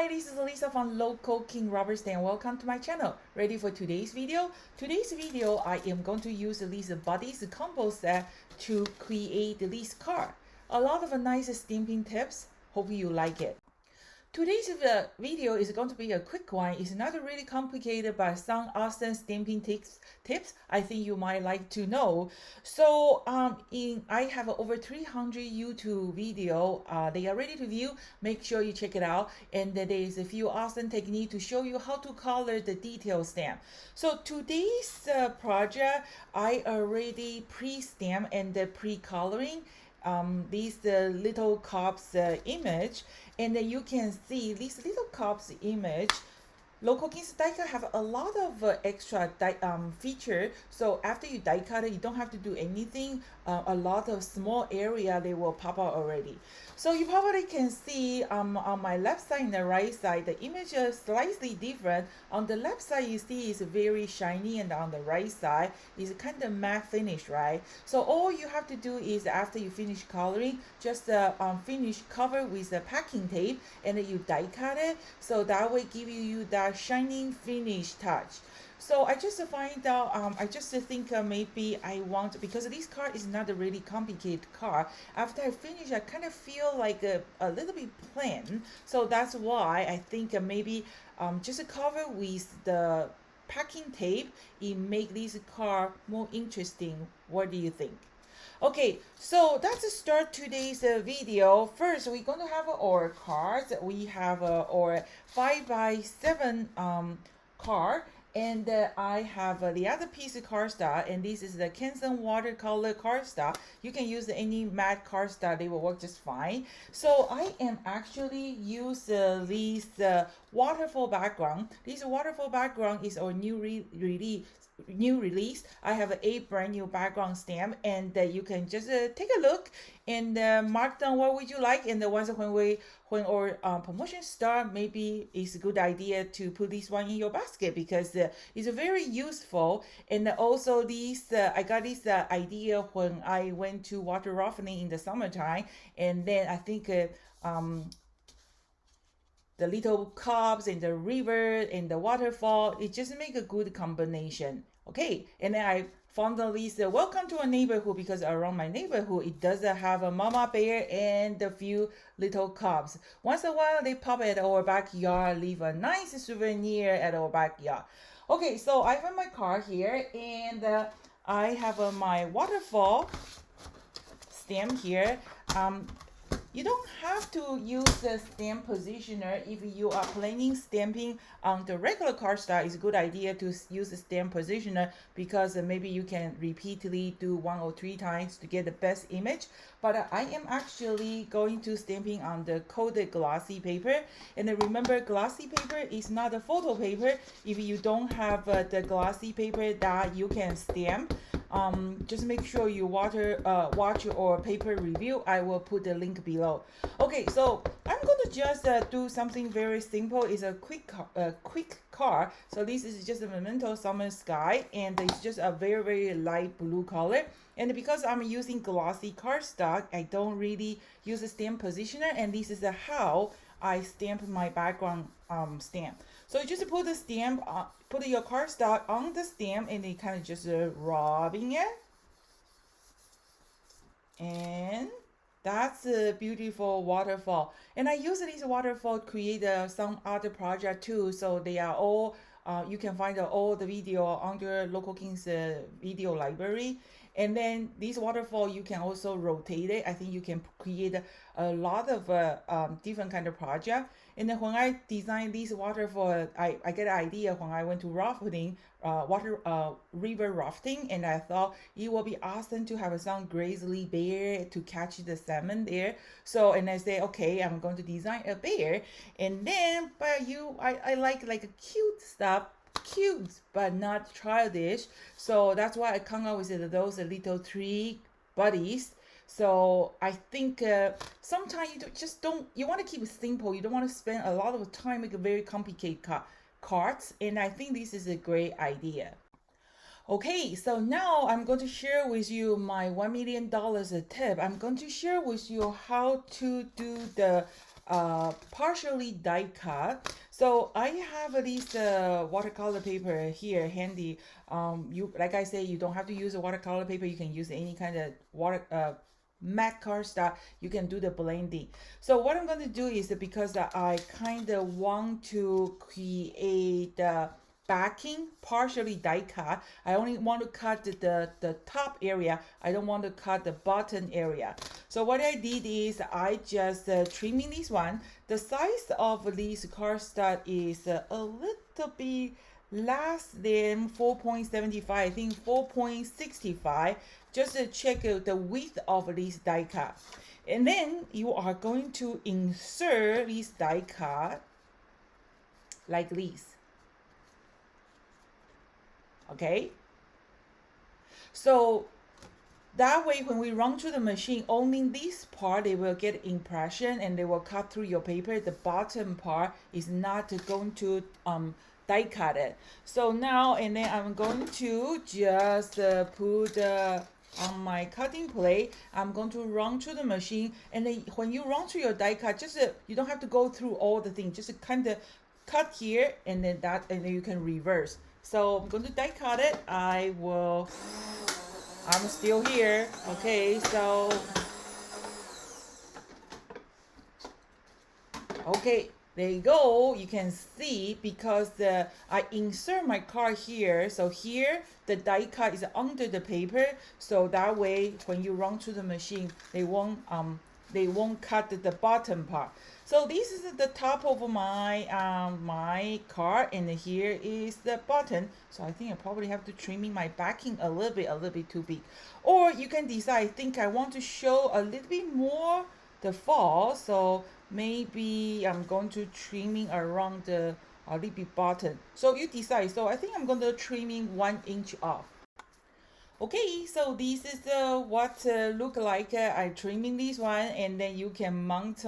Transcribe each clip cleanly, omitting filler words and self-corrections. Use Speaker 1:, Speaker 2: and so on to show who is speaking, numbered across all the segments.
Speaker 1: Hi, this is Lisa from Local King Rubber Stamp. Welcome to my channel. Ready for today's video? Today's video, I am going to use this Buddies combo set to create this card. A lot of nice stamping tips. Hope you like it. Today's video is going to be a quick one. It's not really complicated, but some awesome stamping tips I think you might like to know. So I have over 300 YouTube video. They are ready to view. Make sure you check it out. And there is a few awesome techniques to show you how to color the detail stamp. So today's project, I already pre-stamp and pre-coloring these little cups image, and then you can see this little cups image. Local King's die cut have a lot of extra feature. So after you die cut it, you don't have to do anything. A lot of small area they will pop out already. So you probably can see on my left side and the right side, the image is slightly different. On the left side, you see it's very shiny, and on the right side is kind of matte finish, right? So all you have to do is after you finish coloring, just finish cover with the packing tape, and then you die cut it. So that will give you that shining finish touch. So I just find out, I just think maybe I want, because this card is not a really complicated card. After I finish, I kind of feel like a little bit plain. So that's why I think maybe just cover with the packing tape, it make this card more interesting. What do you think? Okay, so let's start today's video. First, we're going to have our cards. We have our 5x7 card. And I have the other piece of cardstock, and this is the Canson watercolor cardstock. You can use any matte cardstock, they will work just fine. So I am actually use this waterfall background. This waterfall background is our new release. I have a brand new background stamp, and you can just take a look and mark down what would you like. And the ones when our promotion start, maybe it's a good idea to put this one in your basket, because it's very useful. And also this I got this idea when I went to water rafting in the summertime, and then I think the little cups and the river and the waterfall, it just make a good combination. Okay, and then I found this welcome to a neighborhood, because around my neighborhood it does have a mama bear and a few little cubs. Once in a while they pop at our backyard, leave a nice souvenir at our backyard. Okay, so I have my car here, and I have my waterfall stamp here. You don't have to use the stamp positioner if you are planning stamping on the regular cardstock. It's a good idea to use the stamp positioner, because maybe you can repeatedly do 1 or 3 times to get the best image. But I am actually going to stamping on the coated glossy paper. And remember, glossy paper is not a photo paper. If you don't have the glossy paper that you can stamp, just make sure you watch our paper review. I will put the link below. Okay, so I'm going to just do something very simple. It's a quick card. So this is just a Memento Summer Sky, and it's just a very light blue color. And because I'm using glossy cardstock, I don't really use a stamp positioner, and this is how I stamp my background stamp. So you just put the stamp, put your cardstock on the stamp, and then kind of just rubbing it. And that's a beautiful waterfall. And I use this waterfall to create some other project too. So they are all, you can find all the video under Local King's video library. And then this waterfall, you can also rotate it. I think you can create a lot of different kind of project. And then when I designed this waterfall, I get an idea when I went to rafting, river rafting, and I thought it would be awesome to have some grizzly bear to catch the salmon there. So, and I say, okay, I'm going to design a bear. And then, but I like a cute stuff. Cute but not childish, so that's why I come up with those little 3 buddies. So I think sometimes you want to keep it simple. You don't want to spend a lot of time making very complicated cards, and I think this is a great idea. Okay, so now I'm going to share with you my $1 million tip. I'm going to share with you how to do the partially die cut. So I have this watercolor paper here handy. You, like I say, you don't have to use a watercolor paper. You can use any kind of matte cardstock. You can do the blending. So what I'm going to do is because I kind of want to create the backing partially die cut. I only want to cut the top area. I don't want to cut the bottom area. So what I did is I just trimming this one. The size of this cardstock is a little bit less than 4.75, I think 4.65. Just check the width of this die cut. And then you are going to insert this die cut like this. Okay, so that way when we run through the machine, only this part they will get impression and they will cut through your paper. The bottom part is not going to die cut it. So now, and then I'm going to just put on my cutting plate. I'm going to run through the machine, and then when you run through your die cut, just you don't have to go through all the things, just kind of cut here and then that, and then you can reverse. So I'm going to die cut it. I'm still here. Okay, so okay, there you go. You can see because I insert my card here. So here the die cut is under the paper. So that way when you run through the machine, they won't cut the bottom part. So this is the top of my my card, and here is the bottom. So I think I probably have to trimming my backing a little bit too big. Or you can decide, I think I want to show a little bit more the fall, so maybe I'm going to trimming around the a little bit bottom. So you decide. So I think I'm going to trimming 1 inch off. Okay, so this is what look like. I trimming this one, and then you can mount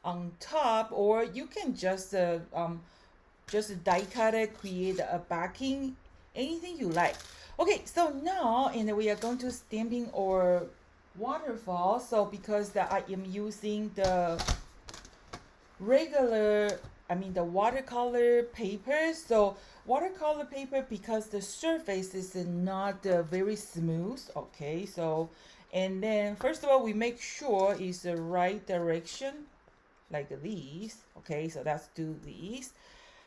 Speaker 1: on top, or you can just die cut it, create a backing, anything you like. Okay, so now, and we are going to stamping our waterfall. So because I am using the regular, I mean the watercolor paper. So watercolor paper, because the surface is not very smooth. Okay, so, and then first of all we make sure it's the right direction like these. Okay, so let's do these,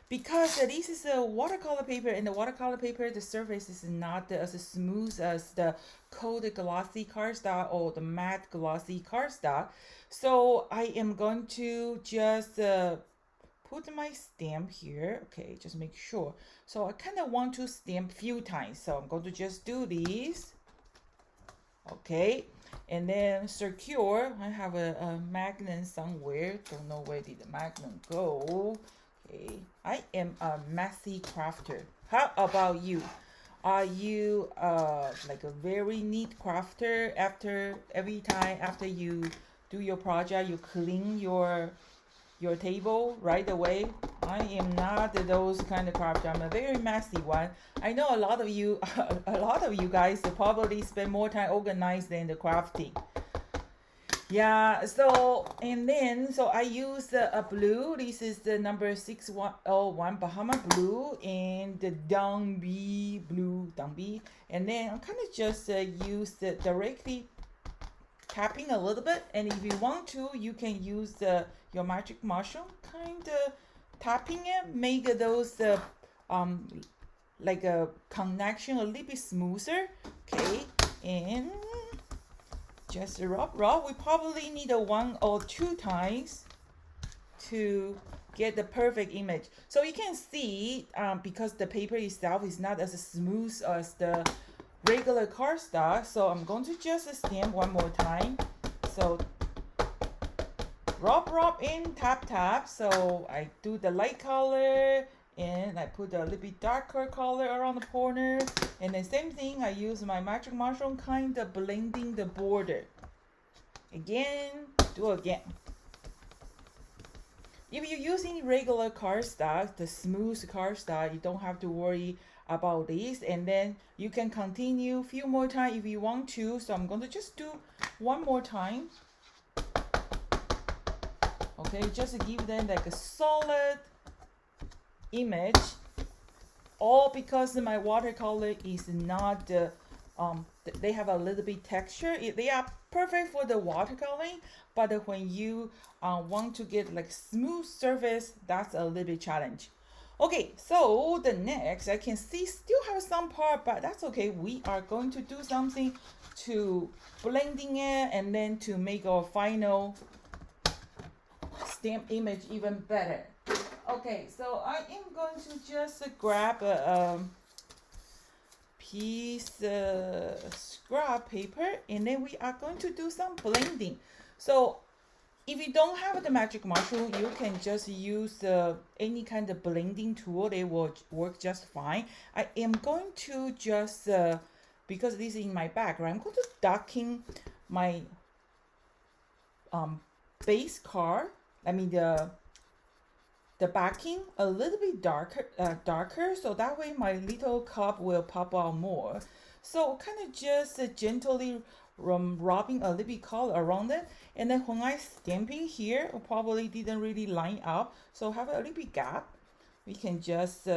Speaker 1: because this is a watercolor paper, and the watercolor paper, the surface is not as smooth as the coated glossy cardstock or the matte glossy cardstock. So I am going to just put my stamp here. Okay, just make sure. So I kind of want to stamp few times, so I'm going to just do this. Okay, and then secure. I have a magnet somewhere. Don't know where did the magnet go. Okay, I am a messy crafter. How about you? Are you like a very neat crafter? After every time after you do your project, you clean your table right away? I am not those kind of crafter. I'm a very messy one. I know a lot of you guys probably spend more time organized than the crafting. Yeah, so, and then so I use a blue. This is the number 6101 Bahama blue, and the Dongbi blue, and then I'm kind of just use the directly tapping a little bit. And if you want to, you can use your magic mushroom, kind of tapping it, make those like a connection a little bit smoother. Okay, and just rub. We probably need 1 or 2 times to get the perfect image. So you can see because the paper itself is not as smooth as the regular cardstock, so I'm going to just stamp one more time. So rub in, tap. So I do the light color, and I put a little bit darker color around the corner, and the same thing, I use my magic mushroom, kind of blending the border. Again, do again. If you're using regular cardstock, the smooth cardstock, you don't have to worry about this, and then you can continue a few more times if you want to. So I'm going to just do one more time. Okay, just give them like a solid image, all because my watercolor is not they have a little bit texture. They are perfect for the watercoloring, but when you want to get like smooth surface, that's a little bit challenge. Okay, so the next, I can see still have some part, but that's okay. We are going to do something to blending it and then to make our final stamp image even better. Okay, so I am going to just grab a piece scrap paper, and then we are going to do some blending. So if you don't have the magic marker, you can just use any kind of blending tool. They will work just fine. I am going to just because this is in my background, I'm going to darken my base card. I mean the backing a little bit darker, so that way my little cup will pop out more. So kind of just gently rubbing a little bit color around it, and then when I stamping here, probably didn't really line up, so have a little bit gap. We can just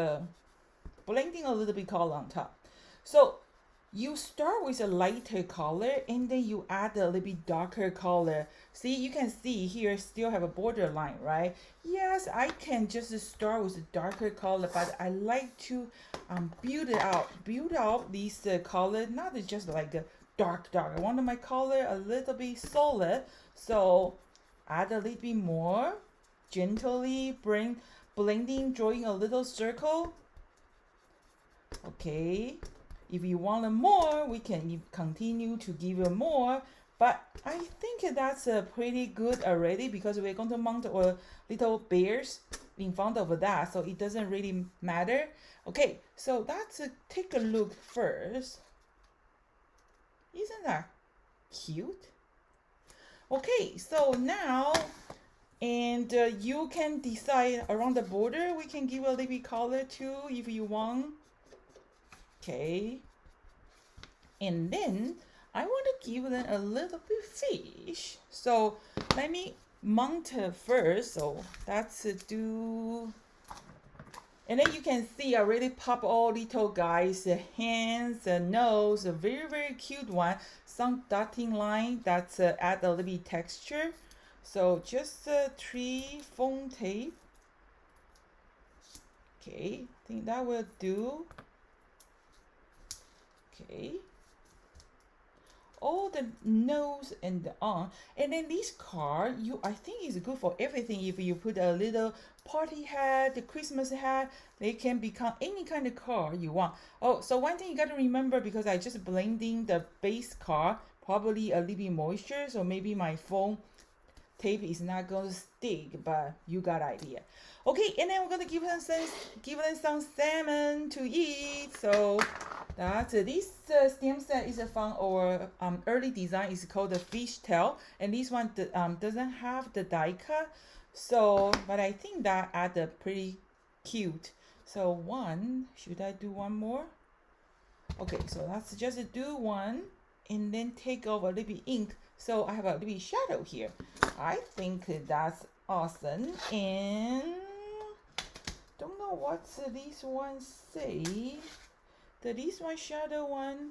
Speaker 1: blending a little bit color on top. So you start with a lighter color and then you add a little bit darker color. See, you can see here still have a border line, right? Yes, I can just start with a darker color, but I like to build out this color, not just like a dark. I want my color a little bit solid, so add a little bit more, gently blending, drawing a little circle. Okay. If you want more, we can continue to give you more, but I think that's pretty good already because we're going to mount our little bears in front of that, so it doesn't really matter. Okay, so let's take a look first. Isn't that cute? Okay, so now, and you can decide around the border, we can give a little bit color too if you want. Okay, and then I want to give them a little bit fish. So let me mount it first. So that's do, and then you can see I really pop all little guys, the hands, the nose, a very cute one. Some dotting line that's add a little bit texture. So just 3 foam tape. Okay, I think that will do. Okay, all the nose and the arm, and then this card, I think is good for everything. If you put a little party hat, the Christmas hat, they can become any kind of card you want. Oh, so one thing you got to remember, because I just blending the base card, probably a little bit moisture, so maybe my foam tape is not going to stick, but you got idea. Okay, and then we're going to give them some salmon to eat. So that's this stamp set is from our early design. Is called the fish tail, and this one doesn't have the die cut. So, but I think that add pretty cute. So should I do one more? Okay, so let's just do one, and then take off a little bit ink. So I have a little bit shadow here. I think that's awesome. And don't know what this one say. This one shadow one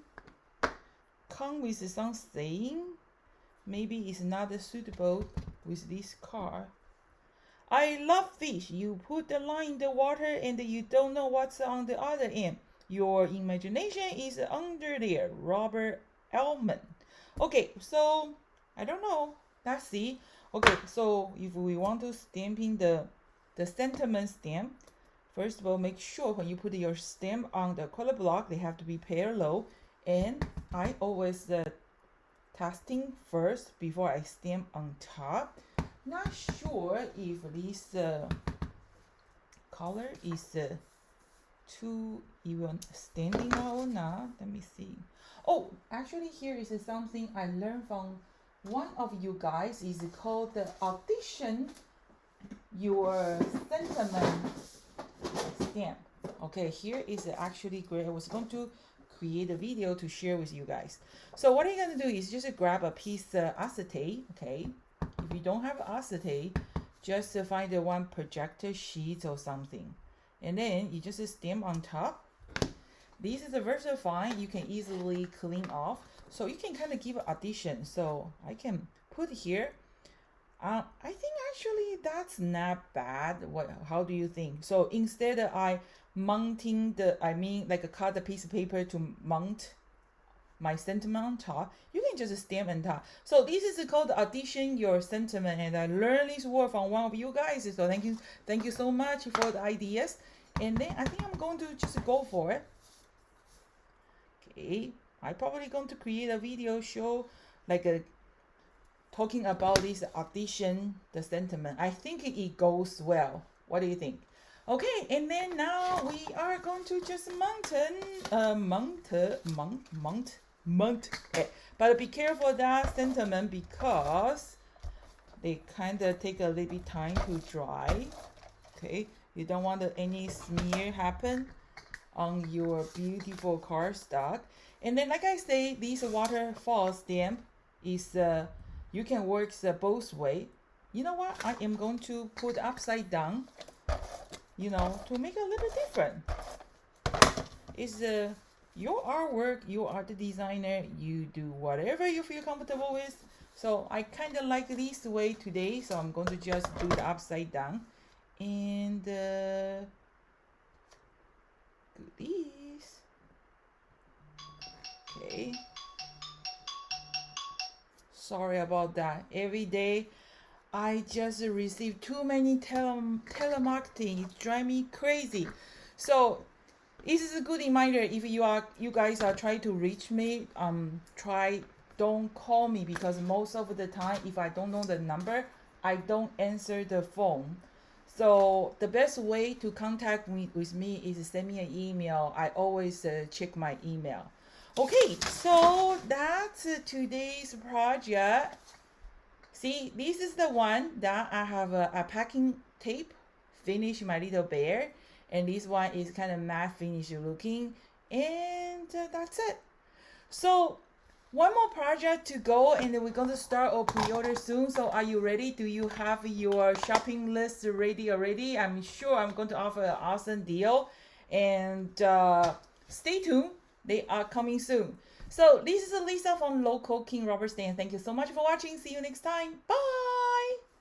Speaker 1: come with some saying. Maybe it's not suitable with this card. I love fish. You put the line in the water and you don't know what's on the other end. Your imagination is under there. Robert Elman. Okay, so I don't know. Let's see. Okay, so if we want to stamping the sentiment stamp, first of all, make sure when you put your stamp on the color block, they have to be parallel. And I always testing first before I stamp on top. Not sure if this color is too even standing out or not. Let me see. Oh, actually here is something I learned from one of you guys. Is called the Audition Your Sentiment Stamp. Okay, here is actually great. I was going to create a video to share with you guys. So what you're gonna do is just grab a piece of acetate. Okay, if you don't have acetate, just find the one projector sheet or something, and then you just stamp on top. This is a versatile fine. You can easily clean off, so you can kind of give addition. So I can put here. I think actually that's not bad. What? How do you think? So instead of I mounting like cut a piece of paper to mount my sentiment on top, you can just stamp on top. So this is called Audition Your Sentiment, and I learned this word from one of you guys. So thank you so much for the ideas. And then I think I'm going to just go for it. Okay, I'm probably going to create a video show like a talking about this audition, the sentiment. I think it goes well. What do you think? Okay, and then now we are going to just mount it. But be careful that sentiment because they kind of take a little bit time to dry. Okay, you don't want any smear happen on your beautiful cardstock. And then like I say, this waterfall stamp is you can work both way. You know what? I am going to put upside down, you know, to make it a little bit different. It's your artwork, you are the designer, you do whatever you feel comfortable with. So I kind of like this way today, so I'm going to just do the upside down. And goodies. Okay. Sorry about that. Every day I just receive too many telemarketing. It drives me crazy. So this is a good reminder. If you guys are trying to reach me, don't call me because most of the time if I don't know the number, I don't answer the phone. So the best way to contact me with me is send me an email. I always check my email. Okay, so that's today's project. See, this is the one that I have a packing tape finish my little bear, and this one is kind of matte finish looking, and that's it. So one more project to go, and then we're going to start or pre-order soon. So are you ready? Do you have your shopping list ready already? I'm sure I'm going to offer an awesome deal, and stay tuned. They are coming soon. So this is Lisa from Local King Rubber Stamp. Thank you so much for watching. See you next time. Bye.